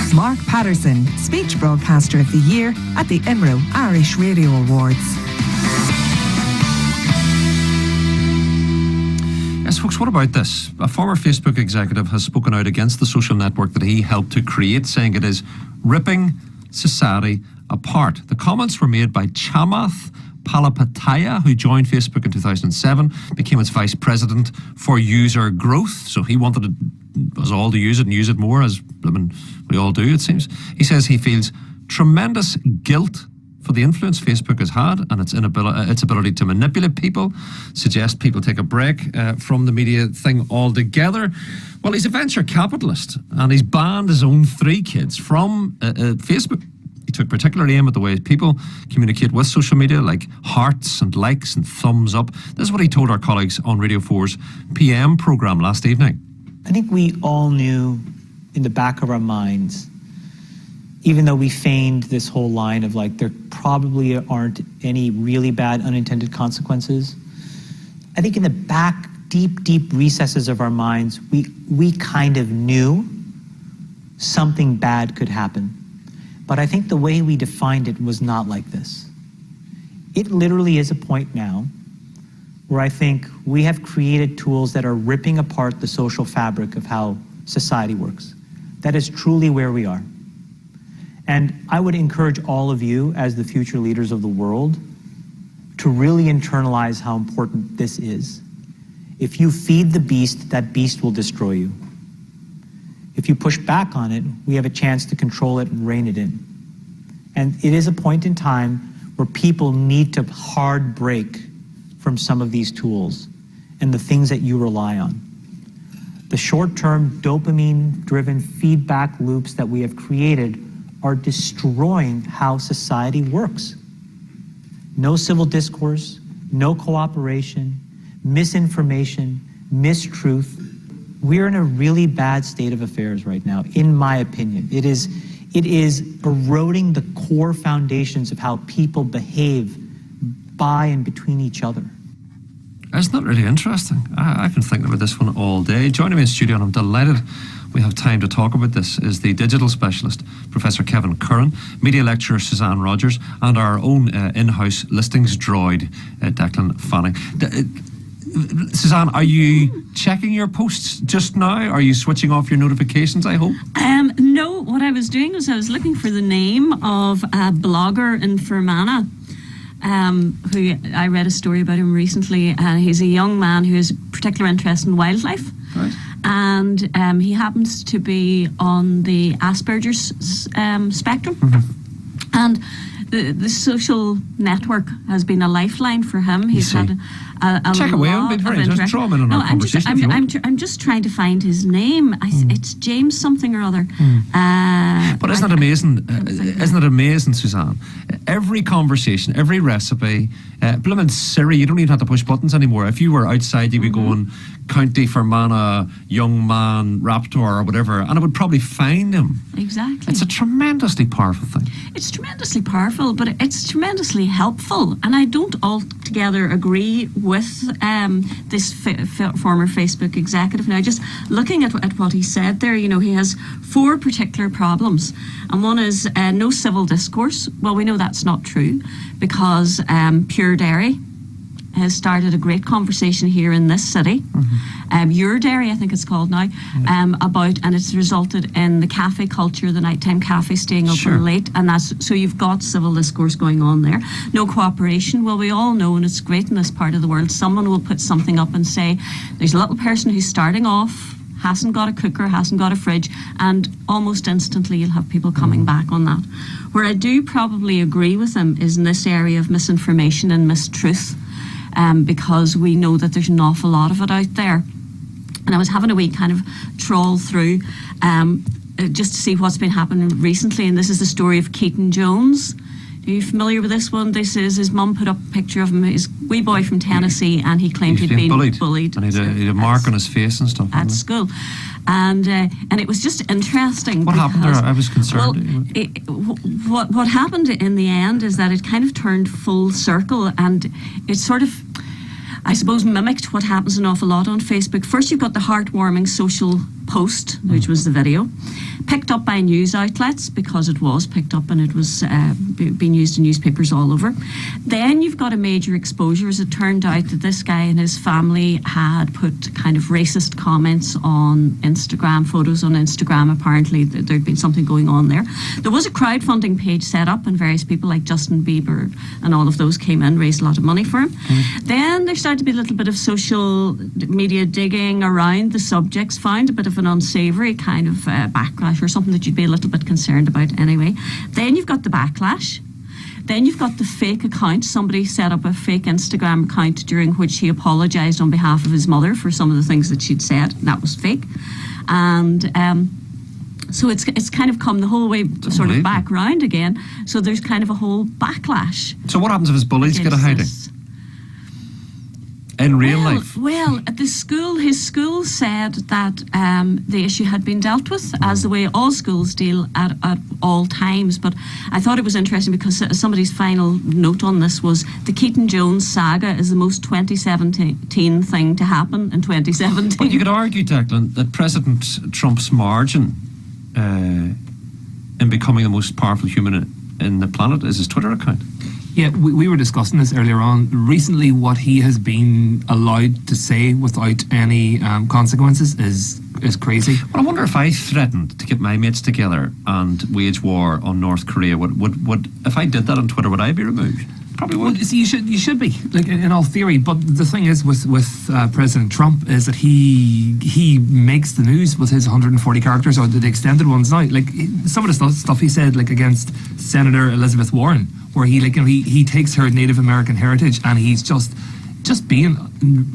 Chamath Mark Patterson, Speech Broadcaster of the Year at the IMRO Irish Radio Awards. Yes, folks, what about this? A former Facebook executive has spoken out against the social network that he helped to create, saying it is ripping society apart. The comments were made by Chamath Palihapitiya, who joined Facebook in 2007, became its vice president for user growth. So he wanted us all to use it and use it more, as we all do, it seems. He says he feels tremendous guilt for the influence Facebook has had and its ability to manipulate people, suggest people take a break from the media thing altogether. Well, he's a venture capitalist and he's banned his own 3 kids from Facebook. He took particular aim at the way people communicate with social media, like hearts and likes and thumbs up. This is what he told our colleagues on Radio 4's PM programme last evening. I think we all knew in the back of our minds, even though we feigned this whole line of like, there probably aren't any really bad unintended consequences. I think in the back, deep recesses of our minds, we kind of knew something bad could happen. But I think the way we defined it was not like this. It literally is a point now where I think we have created tools that are ripping apart the social fabric of how society works. That is truly where we are. And I would encourage all of you, as the future leaders of the world, to really internalize how important this is. If you feed the beast, that beast will destroy you. If you push back on it, we have a chance to control it and rein it in. And it is a point in time where people need to hard break from some of these tools and the things that you rely on. The short-term dopamine-driven feedback loops that we have created are destroying how society works. No civil discourse, no cooperation, misinformation, mistruth. We're in a really bad state of affairs right now, in my opinion. It is eroding the core foundations of how people behave by and between each other. Isn't that really interesting? I've been thinking about this one all day. Joining me in studio, and I'm delighted we have time to talk about this, is the digital specialist, Professor Kevin Curran, media lecturer Suzanne Rogers, and our own in-house listings droid, Declan Fanning. Suzanne, are you checking your posts just now? Are you switching off your notifications, I hope? No, what I was doing was I was looking for the name of a blogger in Fermanagh, who I read a story about him recently. He's a young man who has a particular interest in wildlife. Right. And he happens to be on the Asperger's spectrum. Mm-hmm. And the social network has been a lifeline for him. He's had a check away. I'm being very interested. Draw him in on our conversation. I'm just trying to find his name. It's James something or other. But isn't it amazing? Isn't it amazing, Suzanne? Every conversation, every recipe, blooming Siri, you don't even have to push buttons anymore. If you were outside, you'd be going County Fermanagh, young man, Raptor or whatever, and it would probably find him. Exactly. It's a tremendously powerful thing. It's tremendously powerful, but it's tremendously helpful. And I don't altogether agree with this former Facebook executive. Now, just looking at what he said there, he has 4 particular problems. And one is no civil discourse. Well, we know that's not true because Pure Dairy has started a great conversation here in this city. Your Dairy, I think it's called now, about, and it's resulted in the cafe culture, the nighttime cafe staying open late, and that's, so you've got civil discourse going on there. No cooperation. Well, we all know, and it's great in this part of the world, someone will put something up and say, there's a little person who's starting off, hasn't got a cooker, hasn't got a fridge, and almost instantly you'll have people coming back on that. Where I do probably agree with him is in this area of misinformation and mistruth, because we know that there's an awful lot of it out there. And I was having a wee kind of trawl through just to see what's been happening recently, and this is the story of Keaton Jones. Are you familiar with this one? This is his mum put up a picture of him, his wee boy from Tennessee, and he claimed he'd been bullied. And he had a mark on his face and stuff. At school. And it was just interesting. What happened there? I was concerned. Well, what happened in the end is that it kind of turned full circle, and it sort of, I suppose, mimicked what happens an awful lot on Facebook. First, you've got the heartwarming social post, which was the video. picked up by news outlets because it was picked up and it was being used in newspapers all over. Then you've got a major exposure, as it turned out that this guy and his family had put kind of racist comments on Instagram, photos on Instagram. Apparently there'd been something going on there. There was a crowdfunding page set up and various people like Justin Bieber and all of those came in, raised a lot of money for him. Then there started to be a little bit of social media digging around the subjects, found a bit of an unsavoury kind of backlash, or something that you'd be a little bit concerned about anyway. Then you've got the backlash. Then you've got the fake account. Somebody set up a fake Instagram account during which he apologised on behalf of his mother for some of the things that she'd said. That was fake. And so it's kind of come the whole way sort of back round again. So there's kind of a whole backlash. So what happens if his bullies get a hiding? In real life? Well, at the school, his school said that the issue had been dealt with, as the way all schools deal at all times. But I thought it was interesting because somebody's final note on this was the Keaton-Jones saga is the most 2017 thing to happen in 2017. But you could argue, Declan, that President Trump's margin in becoming the most powerful human in the planet is his Twitter account. Yeah, we were discussing this earlier on. Recently, what he has been allowed to say without any consequences is crazy. Well, I wonder if I threatened to get my mates together and wage war on North Korea, would if I did that on Twitter, would I be removed? Probably would. Well, see, you should be, like, in all theory. But the thing is with President Trump is that he makes the news with his 140 characters, or the extended ones now. Like some of the stuff he said, like against Senator Elizabeth Warren, where he takes her Native American heritage and he's just being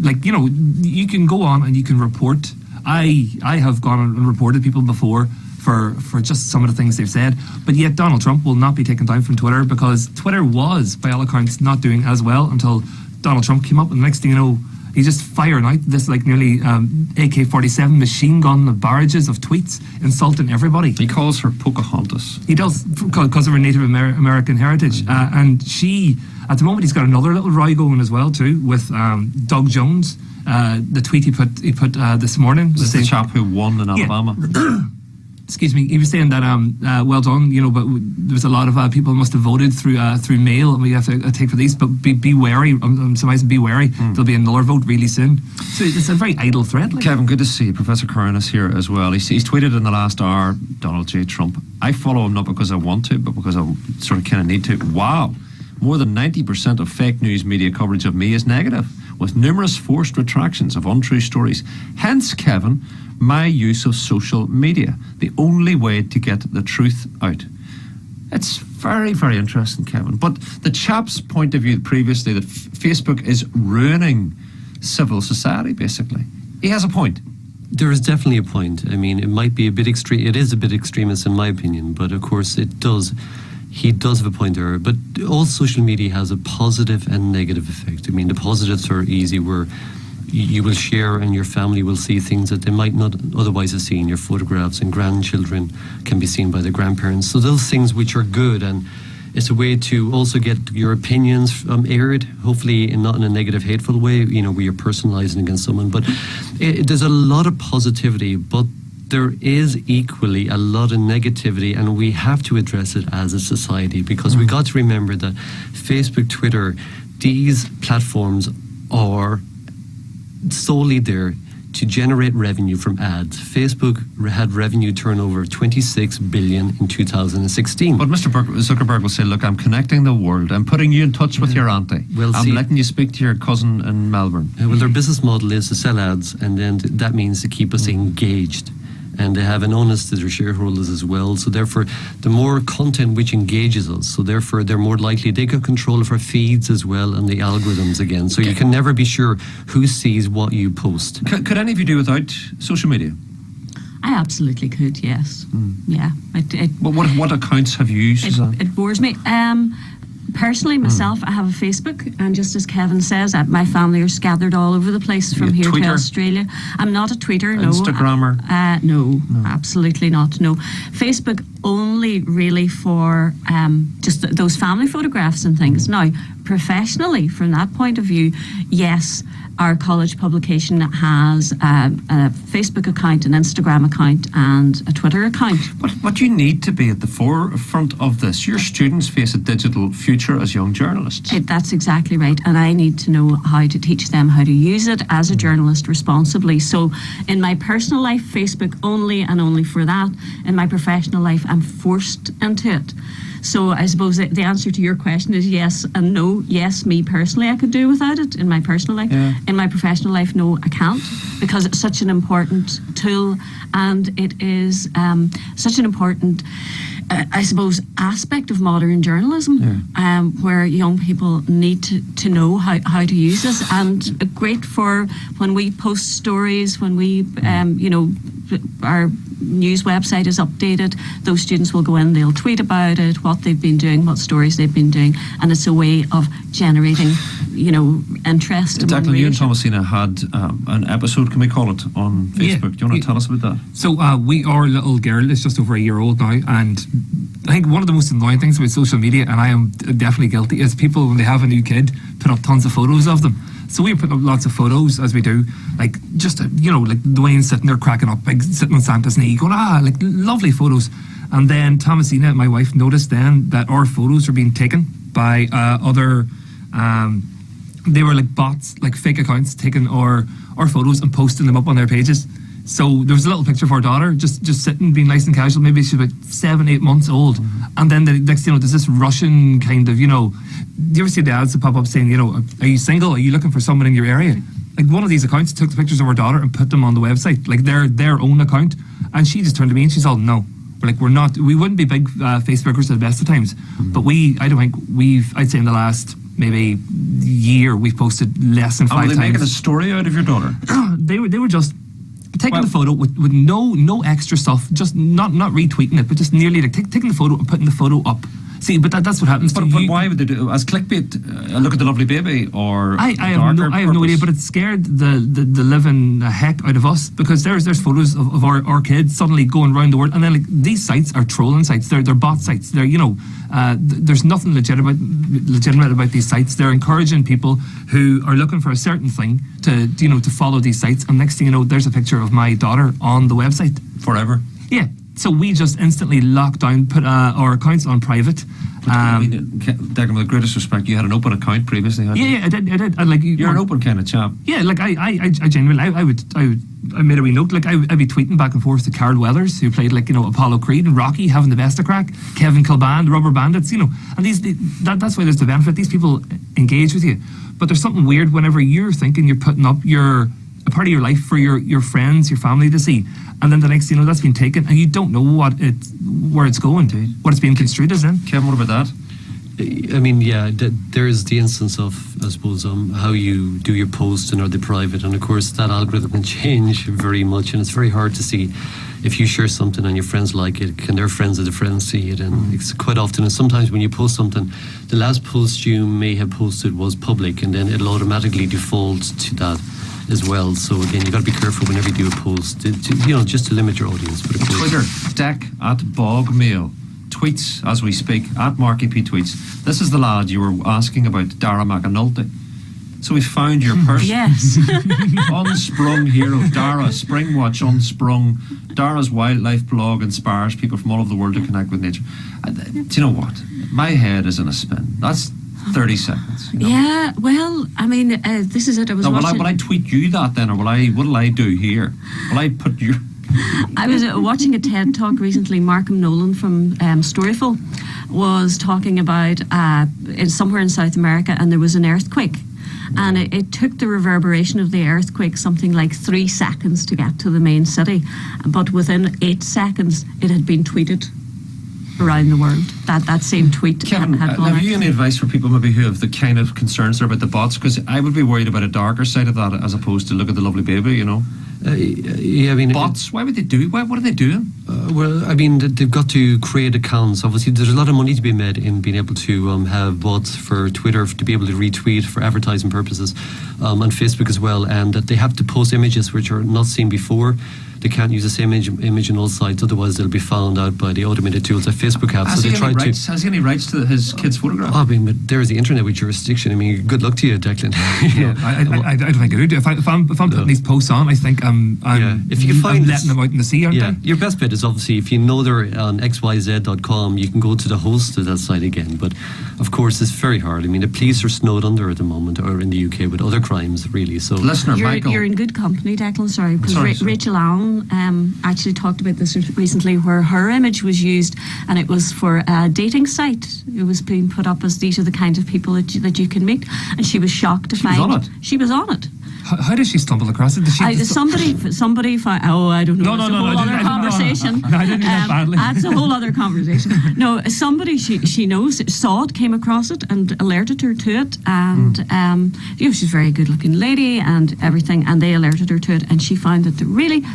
like, you can go on and you can report. I have gone and reported people before for just some of the things they've said, but yet Donald Trump will not be taken down from Twitter because Twitter was, by all accounts, not doing as well until Donald Trump came up, and the next thing you know, he's just firing out this like nearly AK-47 machine gun of barrages of tweets insulting everybody. He calls her Pocahontas. He does, because of her Native American heritage. And she, at the moment, he's got another little row going as well too with Doug Jones. The tweet he put this morning. This is the chap who won in Alabama. Excuse me. He was saying that well done, but there was a lot of people must have voted through mail, and we have to take for these. But be wary. I'm surmising be wary. There'll be another vote really soon. So it's a very idle threat. Kevin, good to see you. Professor Curran is here as well. He's tweeted in the last hour, Donald J. Trump. I follow him not because I want to, but because I sort of kind of need to. Wow. More than 90% of fake news media coverage of me is negative, with numerous forced retractions of untrue stories. Hence, Kevin, my use of social media, the only way to get the truth out. It's very, very interesting, Kevin. But the chap's point of view previously that Facebook is ruining civil society, basically. He has a point. There is definitely a point. I mean, it might be a bit extreme. It is a bit extremist in my opinion, but of course he does have a point there. But all social media has a positive and negative effect. I mean, the positives are easy, where you will share and your family will see things that they might not otherwise have seen. Your photographs and grandchildren can be seen by the grandparents. So those things which are good, and it's a way to also get your opinions aired, hopefully not in a negative, hateful way, where you're personalizing against someone. But there's a lot of positivity, but there is equally a lot of negativity, and we have to address it as a society, because we got to remember that Facebook, Twitter, these platforms are solely there to generate revenue from ads. Facebook had revenue turnover 26 billion in 2016. But Mr. Zuckerberg will say, look, I'm connecting the world. I'm putting you in touch with your auntie. I'm letting you speak to your cousin in Melbourne. Well, their business model is to sell ads, and then that means to keep us engaged. And they have an onus to their shareholders as well. So therefore, the more content which engages us, so therefore they're more likely, they got control of our feeds as well and the algorithms again. So you can never be sure who sees what you post. Could any of you do without social media? I absolutely could, yes. Yeah. What accounts have you used, Suzanne? It bores me. Personally, myself, I have a Facebook, and just as Kevin says, my family are scattered all over the place from here to Australia. I'm not a tweeter, no. Instagrammer? No, absolutely not, no. Facebook only really for just those family photographs and things. Now, professionally, from that point of view, yes, our college publication has a Facebook account, an Instagram account, and a Twitter account. But you need to be at the forefront of this. Your students face a digital future as young journalists. That's exactly right, and I need to know how to teach them how to use it as a journalist responsibly. So in my personal life, Facebook only and only for that. In my professional life, I'm forced into it. So I suppose the answer to your question is yes and no. Yes, me personally, I could do without it in my personal life. Yeah. In my professional life, no, I can't, because it's such an important tool, and it is such an important, I suppose, aspect of modern journalism, where young people need to know how to use this, and great for when we post stories, when we, our news website is updated, those students will go in, they'll tweet about it, what they've been doing, what stories they've been doing, and it's a way of generating, interest. Exactly. You and Thomasina had an episode, can we call it, on Facebook. Do you want to tell us about that? So our little girl is just over a year old now, and I think one of the most annoying things about social media, and I am definitely guilty, is people, when they have a new kid, put up tons of photos of them. So we put up lots of photos, as we do, like just, like Dwayne sitting there cracking up, like sitting on Santa's knee, going, like lovely photos. And then Thomasina, my wife, noticed then that our photos were being taken by other, they were like bots, like fake accounts, taking our photos and posting them up on their pages. So there was a little picture of our daughter just sitting, being nice and casual. Maybe she's about 7-8 months old. And then the next, there's this Russian kind of, do you ever see the ads that pop up saying, are you single? Are you looking for someone in your area? Like one of these accounts took the pictures of our daughter and put them on the website, like their own account. And she just turned to me and she's all, no. We're like, we wouldn't be big Facebookers at the best of times. But I don't think I'd say in the last maybe year, we've posted less than 5 times. Were they making a story out of your daughter? They were just taking the photo with no extra stuff, just not retweeting it, but just nearly like taking the photo and putting the photo up. See, but that's what happens. But why would they do as clickbait? Look at the lovely baby, or I have no idea. But it scared the living heck out of us, because there's photos of our kids suddenly going around the world, and then like these sites are trolling sites. They're bot sites. They're there's nothing legitimate about these sites. They're encouraging people who are looking for a certain thing to follow these sites, and next thing you know, there's a picture of my daughter on the website forever. Yeah. So we just instantly locked down, put our accounts on private. Declan, with the greatest respect, you had an open account previously, hadn't you? Yeah, I did. And you're an open kind of chap. Yeah, like I genuinely, I made a wee note. Like I'd be tweeting back and forth to Carol Weathers, who played Apollo Creed and Rocky, having the best of crack. Kevin Kilbane, the Rubber Bandits, and that's why there's the benefit. These people engage with you, but there's something weird whenever you're thinking you're putting up a part of your life for your friends, your family to see, and then the next that's been taken, and you don't know where it's going to, what it's being construed as in. Kevin, what about that? I mean, there's the instance of, I suppose, how you do your post and are they private, and of course that algorithm can change very much, and it's very hard to see if you share something and your friends like it, can their friends of the friends see it, and it's quite often, and sometimes when you post something, the last post you may have posted was public, and then it'll automatically default to that as well. So again, you got to be careful whenever you do a post, just to limit your audience. But of course, Twitter, deck at Bogmail. Tweets as we speak, at Marky P Tweets. This is the lad you were asking about, Dara McAnulty. So we found your person. Yes. Unsprung hero, Dara, Springwatch Unsprung. Dara's wildlife blog inspires people from all over the world to connect with nature. Do you know what? My head is in a spin. That's 30 seconds. Yeah, well, I mean, this is it. I was watching... Will I tweet you that then, or what will I do here? Will I put your... I was watching a TED talk recently. Markham Nolan from Storyful was talking about somewhere in South America, and there was an earthquake, and it took the reverberation of the earthquake something like 3 seconds to get to the main city, but within 8 seconds it had been tweeted around the world. That same tweet Kevin, had gone have out. you any advice for people maybe who have the kind of concerns there about the bots? Because I would be worried about a darker side of that, as opposed to look at the lovely baby, I mean, bots, why would they do? What are they doing? Well, I mean, they've got to create accounts. Obviously, there's a lot of money to be made in being able to have bots for Twitter, to be able to retweet for advertising purposes, on Facebook as well, and that they have to post images which are not seen before. they can't use the same image on all sites, otherwise they'll be found out by the automated tools that Facebook have. Has he any rights to his kid's photograph? I mean, but there's the internet with jurisdiction. I mean, good luck to you, Declan. I don't think I do. If I'm putting these posts on, I think if you can find I'm letting them out in the sea, aren't I? Your best bet is obviously, if you know they're on xyz.com, you can go to the host of that site again. But of course, it's very hard. I mean, the police are snowed under at the moment, or in the UK, with other crimes, really. So, listener, Michael, you're in good company, Declan. Sorry, because Rachel Allen actually talked about this recently, where her image was used, and it was for a dating site. It was being put up as these are the kinds of people that you can meet, and she was shocked to find she was on it. How did she stumble across it? Somebody found. Oh, I don't know. That's a whole other conversation. No, I didn't do that badly. That's a whole other conversation. No, somebody she knows saw it, came across it, and alerted her to it. And she's a very good-looking lady and everything. And they alerted her to it, and she found that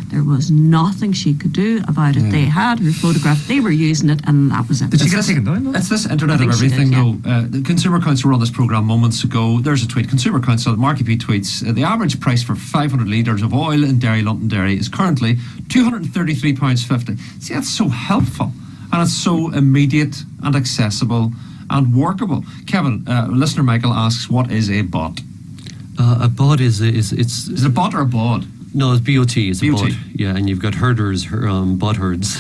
there was nothing she could do about it. They had her photograph. They were using it, and that was it. Did she get taken down? It's this internet of everything, though. The Consumer Council were on this programme moments ago. There's a tweet. Consumer Council, Marky P tweets, the average price for 500 litres of oil in Derry, London Dairy is currently £233.50. See, that's so helpful, and it's so immediate and accessible and workable. Kevin, listener Michael asks, what is a bot? A bot is it a bot or a bod? No, it's BOT. It's a BOT. bot. Yeah, and you've got herders, bot herds.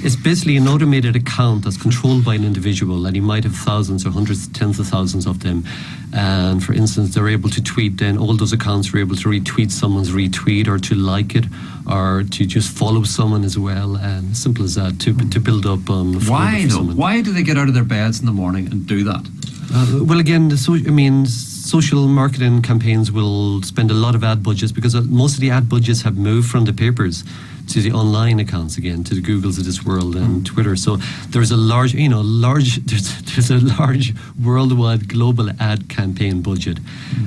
It's basically an automated account that's controlled by an individual, and he might have thousands or hundreds, tens of thousands of them. And for instance, they're able to tweet. Then all those accounts are able to retweet someone's retweet, or to like it, or to just follow someone as well. And simple as that, to build up. Why though? Why do they get out of their beds in the morning and do that? Well, again, social marketing campaigns will spend a lot of ad budgets, because most of the ad budgets have moved from the papers to the online accounts again, to the Googles of this world and Twitter. So there's a large worldwide global ad campaign budget,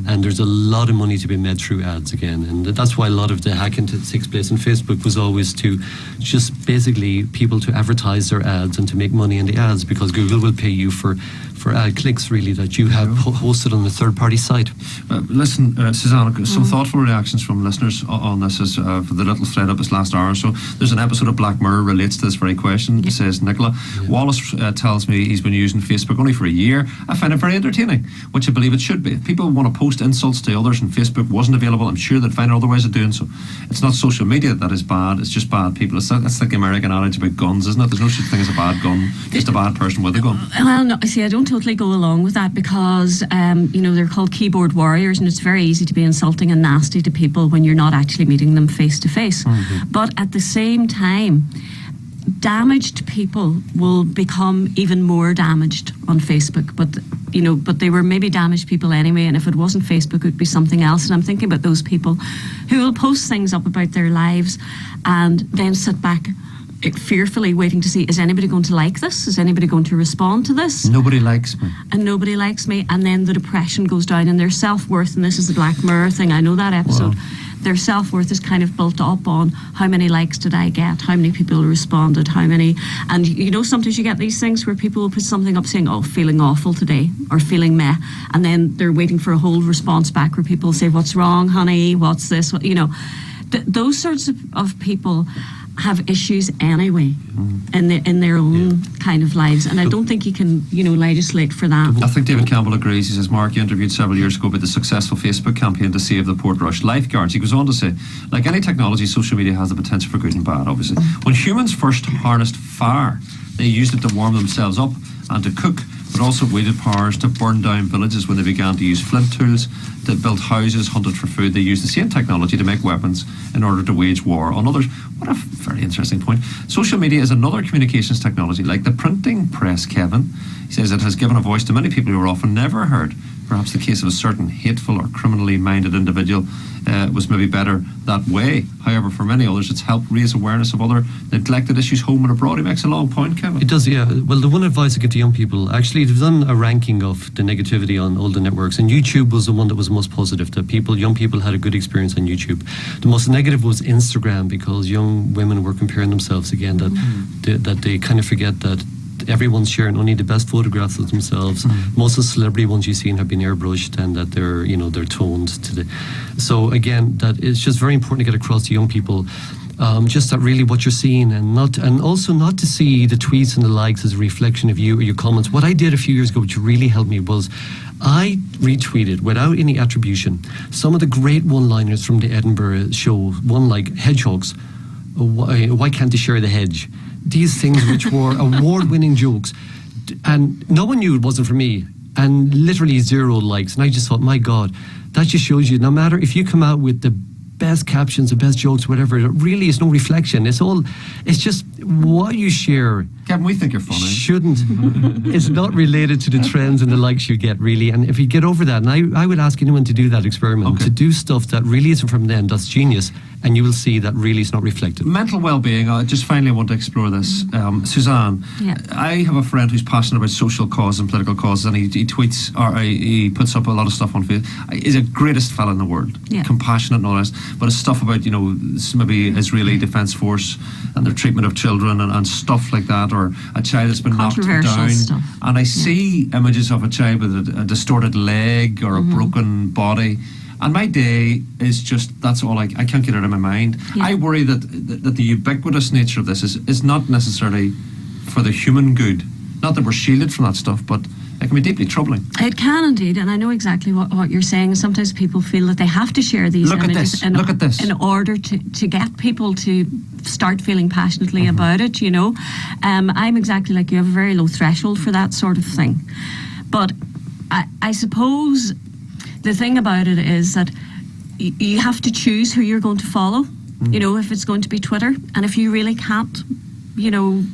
and there's a lot of money to be made through ads again. And that's why a lot of the hacking that takes place on Facebook was always to just basically people to advertise their ads and to make money in the ads, because Google will pay you for ad clicks, really, that you have hosted on the third-party site. Listen, Susanna, some thoughtful reactions from listeners on this is for the little thread up this last hour or so. There's an episode of Black Mirror relates to this very question. It says, Nicola, Wallace tells me he's been using Facebook only for a year. I find it very entertaining, which I believe it should be. If people want to post insults to others and Facebook wasn't available, I'm sure they'd find other ways of doing so. It's not social media that is bad, it's just bad people. That's like the American adage about guns, isn't it? There's no such thing as a bad gun, just a bad person with a gun. Well, no, see, I don't totally go along with that, because they're called keyboard warriors, and it's very easy to be insulting and nasty to people when you're not actually meeting them face to face. But at the same time, damaged people will become even more damaged on Facebook, but they were maybe damaged people anyway, and if it wasn't Facebook, it would be something else. And I'm thinking about those people who will post things up about their lives and then sit back fearfully waiting to see, is anybody going to like this? Is anybody going to respond to this? Nobody likes me. And nobody likes me. And then the depression goes down, and their self-worth, and this is the Black Mirror thing, I know that episode, their self-worth is kind of built up on how many likes did I get, how many people responded, how many, and sometimes you get these things where people will put something up saying, oh, feeling awful today, or feeling meh, and then they're waiting for a whole response back where people say, what's wrong, honey, what's this, those sorts of people have issues anyway in their own kind of lives, and I don't think you can legislate for that. I think David Campbell agrees. He says, Mark, you interviewed several years ago about the successful Facebook campaign to save the Portrush lifeguards. He goes on to say, like any technology, social media has the potential for good and bad, obviously. When humans first harnessed fire, they used it to warm themselves up and to cook, but also wielded powers to burn down villages. When they began to use flint tools to build houses, hunted for food, they used the same technology to make weapons in order to wage war on others. What a very interesting point. Social media is another communications technology, like the printing press, Kevin. He says it has given a voice to many people who are often never heard. Perhaps the case of a certain hateful or criminally minded individual was maybe better that way. However, for many others, it's helped raise awareness of other neglected issues home and abroad. He makes a long point, Kevin. It does, yeah. Well, the one advice I give to young people, actually, they've done a ranking of the negativity on all the networks, and YouTube was the one that was most positive, that young people had a good experience on YouTube. The most negative was Instagram, because young women were comparing themselves again, that they kind of forget that everyone's sharing only the best photographs of themselves. Most of the celebrity ones you've seen have been airbrushed, and that they're toned to the. So again, that it's just very important to get across to young people. Just that really what you're seeing, and also not to see the tweets and the likes as a reflection of you or your comments. What I did a few years ago, which really helped me, was I retweeted without any attribution some of the great one-liners from the Edinburgh show. One like hedgehogs. Why can't they share the hedge? These things which were award-winning jokes, and no one knew it wasn't for me. And literally 0 likes. And I just thought, my God, that just shows you, no matter if you come out with the best captions, the best jokes, whatever, it really is no reflection. It's just what you share. Kevin, we think you're funny. Shouldn't. It's not related to the trends and the likes you get, really. And if you get over that, and I would ask anyone to do that experiment, to do stuff that really isn't from them, that's genius, and you will see that really is not reflected. Mental well-being, just finally I want to explore this. Suzanne, I have a friend who's passionate about social causes and political causes, and he tweets, or he puts up a lot of stuff on Facebook. He's the greatest fella in the world, compassionate and all that, but it's stuff about, maybe Israeli Defence Force and their treatment of children and stuff like that, or a child that's been knocked down. Stuff. And I see images of a child with a distorted leg or a broken body. And my day is just, that's all I can't get out of my mind. I worry that the ubiquitous nature of this is not necessarily for the human good. Not that we're shielded from that stuff, but it can be deeply troubling. It can indeed, and I know exactly what you're saying. Sometimes people feel that they have to share these images in order to get people to start feeling passionately about it, I'm exactly like you, have a very low threshold for that sort of thing. But I suppose the thing about it is that you have to choose who you're going to follow. If it's going to be Twitter, and if you really can't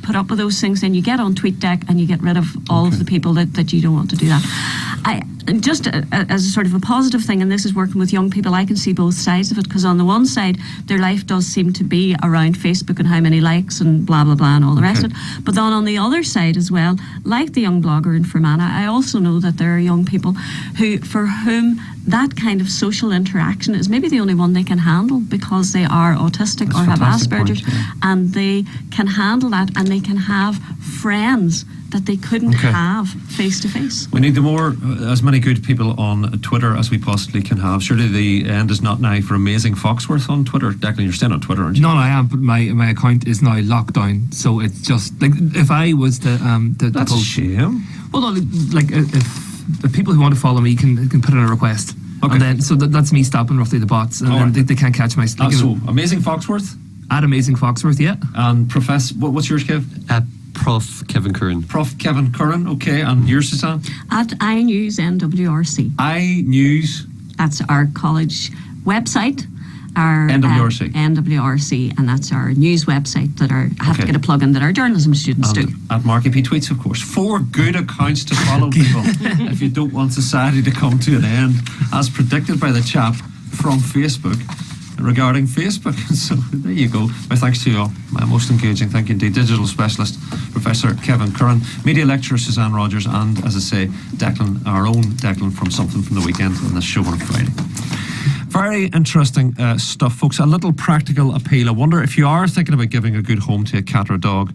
put up with those things, then you get on TweetDeck and you get rid of all of the people that you don't want to do that. Just as a sort of a positive thing, and this is working with young people, I can see both sides of it, because on the one side, their life does seem to be around Facebook and how many likes and blah, blah, blah and all the rest of it. But then on the other side as well, like the young blogger in Fermanagh, I also know that there are young people for whom that kind of social interaction is maybe the only one they can handle, because they are autistic or have Asperger's, and they can handle that, and they can have friends that they couldn't have face to face. We need as many good people on Twitter as we possibly can have. Surely the end is not now for Amazing Foxworth on Twitter. Declan, you're still on Twitter, aren't you? No, I am, but my account is now locked down. So it's just like, if I was to that's a shame. Well, no, like if the people who want to follow me can put in a request. And then that's me stopping roughly the bots, and then they can't catch my. So Amazing Foxworth. At Amazing Foxworth, yeah. And Professor, what's yours, Kev? At Prof Kevin Curran. Prof Kevin Curran, okay. And yours, Suzanne? At iNews NWRC. iNews. That's our college website. Our NWRC. NWRC, and that's our news website that I have to get a plug-in that our journalism students do. At Marky P Tweets, of course. 4 good accounts to follow, people, if you don't want society to come to an end, as predicted by the chap from Facebook regarding Facebook. So there you go. My thanks to you all. My most engaging, thank you indeed, digital specialist Professor Kevin Curran, media lecturer Suzanne Rogers, and, as I say, Declan, our own Declan from Something from the Weekend on this show on Friday. Very interesting stuff, folks. A little practical appeal. I wonder if you are thinking about giving a good home to a cat or a dog.